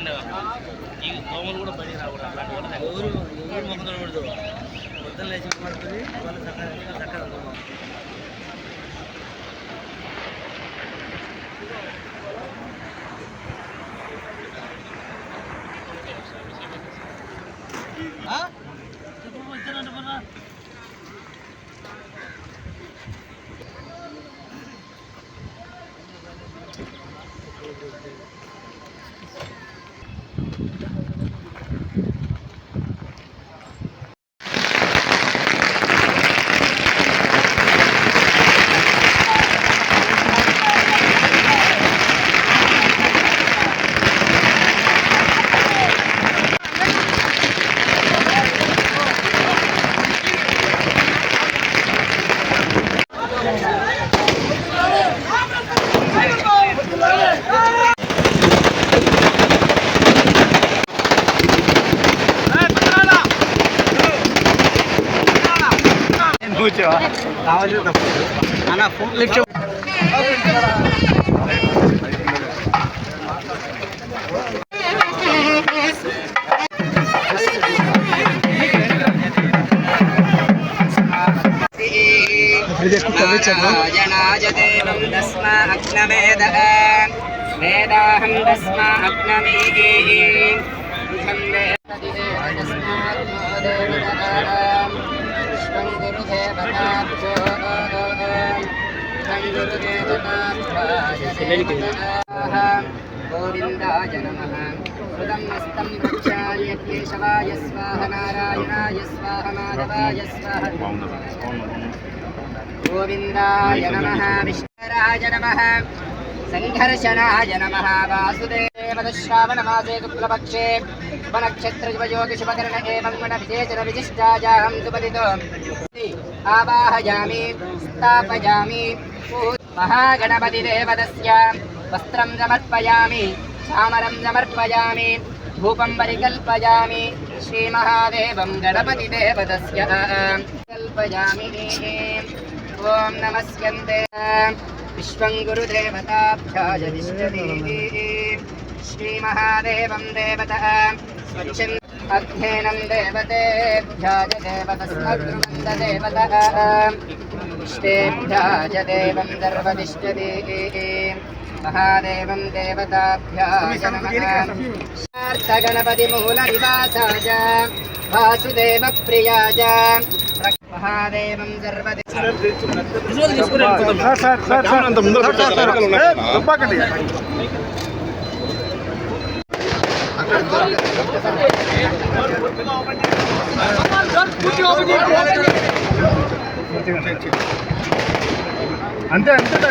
ఈ దోమలు కూడా బయటికి రాకూడదు. అలాంటి వల్ల ఎవరు ముఖం చూడకూడదు. పొద్దున్న లేచి పడుతుంది వాళ్ళు చక్కగా అన్న ఫోన్ వేదాహం తస్మా గోవిందాయ నమః. హృదం హస్తం రక్షాయ కేశవాయ స్వాహ నారాయణాయ స్వాహ మాధవాయ స్వాహ. గోవిందాయ నమః. విష్ణురాయ నమః. సంఘర్షణాయ నమః. వాసుదేవ శ్రావణమాసే శుక్లపక్షే ఉపనక్షత్రయువయోగి శుభకరణ ఏవం గుణ విశేషణ విశిష్టాయాం సుపదితో ఆవాహయామి స్థాపయామి. మహాగణపతి దేవతస్య వస్త్రం సమర్పయామి, చామరం సమర్పయామి, ధూపం పరికల్పయామి. శ్రీమహాదేవం గణపతి దేవతస్య కల్పయామి. ఓం నమస్యంతే విశ్వం గురుదేవతాభ్యాయ తిష్టతి. శ్రీమహాదేవం దేవత స్వచ్ఛం అధ్యయనం దేవతేభ్యాయ దేవతస్మద్రువంద దేవత ఇష్టేభ్యాయ దేవం సర్వతిష్టతి. మహాదేవం దేవతాభ్యాయ నమః. గణపతి మూల నివాసాయ వాసుదేవ ప్రియాయ మహాదేవం సర్వతి. అంతే అంతే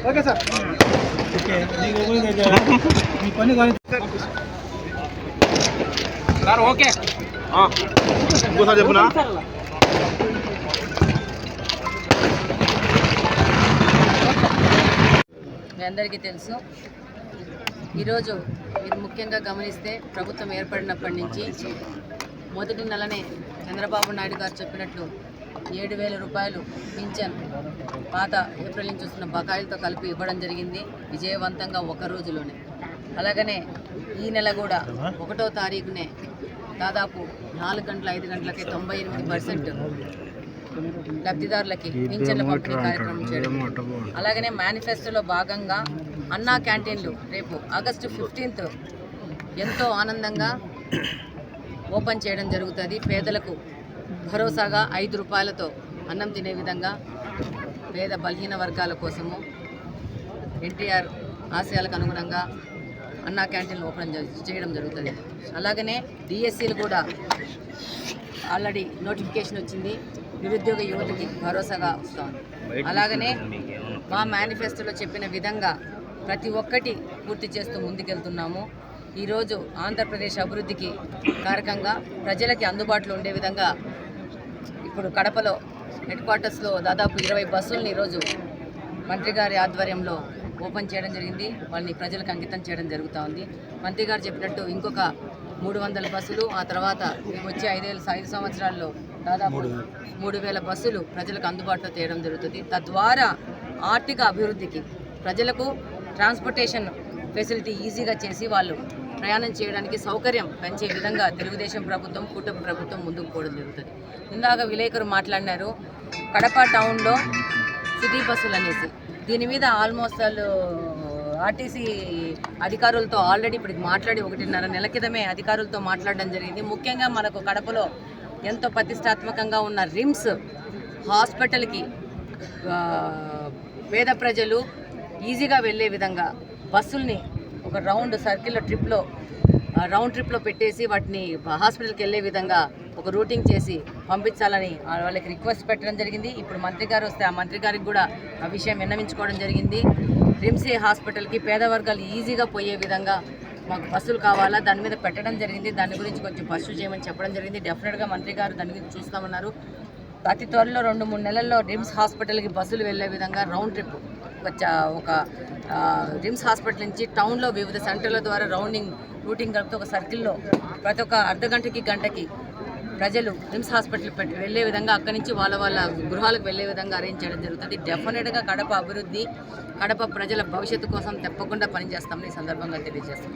ఓకే సార్. మీ పని సార్ ఓకే ఇంకోసారి చెప్పునా. మీ అందరికీ తెలుసు, ఈరోజు మీరు ముఖ్యంగా గమనిస్తే ప్రభుత్వం ఏర్పడినప్పటి నుంచి మొదటి నెలనే చంద్రబాబు నాయుడు గారు చెప్పినట్లు 7,000 రూపాయలు పింఛన్ పాత ఏప్రిల్ నుంచి వస్తున్న బకాయిలతో కలిపి ఇవ్వడం జరిగింది విజయవంతంగా ఒక రోజులోనే. అలాగనే ఈ నెల కూడా 1వ తారీఖునే దాదాపు 4 గంటల 5 గంటలకే 98% లబ్ధిదారులకి పింఛన్ల పంపిణీ కార్యక్రమం చేయడం. అలాగనే మేనిఫెస్టోలో భాగంగా అన్నా క్యాంటీన్లు రేపు ఆగస్టు 15th ఎంతో ఆనందంగా ఓపెన్ చేయడం జరుగుతుంది. పేదలకు భరోసాగా 5 రూపాయలతో అన్నం తినే విధంగా పేద బలహీన వర్గాల కోసము ఎన్టీఆర్ ఆశయాలకు అనుగుణంగా అన్నా క్యాంటీన్లు ఓపెన్ చేయడం జరుగుతుంది. అలాగనే డిఎస్సీలు కూడా ఆల్రెడీ నోటిఫికేషన్ వచ్చింది. నిరుద్యోగ యువతకి భరోసాగా వస్తుంది. అలాగనే మా మేనిఫెస్టోలో చెప్పిన విధంగా ప్రతి ఒక్కటి పూర్తి చేస్తూ ముందుకెళ్తున్నాము. ఈరోజు ఆంధ్రప్రదేశ్ అభివృద్ధికి కారకంగా ప్రజలకి అందుబాటులో ఉండే విధంగా ఇప్పుడు కడపలో హెడ్ క్వార్టర్స్లో దాదాపు 20 బస్సులను ఈరోజు మంత్రి గారి ఆధ్వర్యంలో ఓపెన్ చేయడం జరిగింది. వాళ్ళని ప్రజలకు అంకితం చేయడం జరుగుతూ ఉంది. మంత్రి గారు చెప్పినట్టు ఇంకొక 300 బస్సులు, ఆ తర్వాత వచ్చే 5 సంవత్సరాల్లో దాదాపు 3000 బస్సులు ప్రజలకు అందుబాటులో తేయడం జరుగుతుంది. తద్వారా ఆర్థిక అభివృద్ధికి ప్రజలకు ట్రాన్స్పోర్టేషన్ ఫెసిలిటీ ఈజీగా చేసి వాళ్ళు ప్రయాణం చేయడానికి సౌకర్యం పెంచే విధంగా తెలుగుదేశం ప్రభుత్వం, కూటమి ప్రభుత్వం ముందుకు పోవడం జరుగుతుంది. ఇందాక విలేకరు మాట్లాడినారు కడప టౌన్లో సిటీ బస్సులు అనేసి. దీని మీద ఆల్మోస్ట్ ఆర్టీసీ అధికారులతో ఆల్రెడీ ఇప్పుడు మాట్లాడి 1.5 నెల క్రితమే అధికారులతో మాట్లాడడం జరిగింది. ముఖ్యంగా మనకు కడపలో ఎంతో ప్రతిష్టాత్మకంగా ఉన్న రిమ్స్ హాస్పిటల్కి పేద ప్రజలు ఈజీగా వెళ్ళే విధంగా బస్సుల్ని ఒక రౌండ్ ట్రిప్లో పెట్టేసి వాటిని హాస్పిటల్కి వెళ్ళే విధంగా ఒక రూటింగ్ చేసి పంపించాలని వాళ్ళకి రిక్వెస్ట్ పెట్టడం జరిగింది. ఇప్పుడు మంత్రి గారు వస్తే ఆ మంత్రి గారికి కూడా ఆ విషయం విన్నవించుకోవడం జరిగింది. రిమ్సీ హాస్పిటల్కి పేద వర్గాలు ఈజీగా పోయే విధంగా మాకు బస్సులు కావాలా, దాని మీద పెట్టడం జరిగింది. దాని గురించి కొంచెం పర్సూ చేయమని చెప్పడం జరిగింది. డెఫినెట్గా మంత్రి గారు దాని గురించి చూస్తామన్నారు. అతి త్వరలో 2-3 నెలల్లో రిమ్స్ హాస్పిటల్కి బస్సులు వెళ్ళే విధంగా రౌండ్ ట్రిప్ ఒక రిమ్స్ హాస్పిటల్ నుంచి టౌన్లో వివిధ సెంటర్ల ద్వారా రూటింగ్ కలిపితే ఒక సర్కిల్లో ప్రతి ఒక్క అర్ధగంటకి గంటకి ప్రజలు రిమ్స్ హాస్పిటల్ వెళ్ళే విధంగా అక్కడి నుంచి వాళ్ళ గృహాలకు వెళ్ళే విధంగా అరేంజ్ చేయడం జరుగుతుంది. డెఫినెట్గా కడప అభివృద్ధి, కడప ప్రజల భవిష్యత్తు కోసం తప్పకుండా పనిచేస్తామని ఈ సందర్భంగా తెలియజేస్తాం.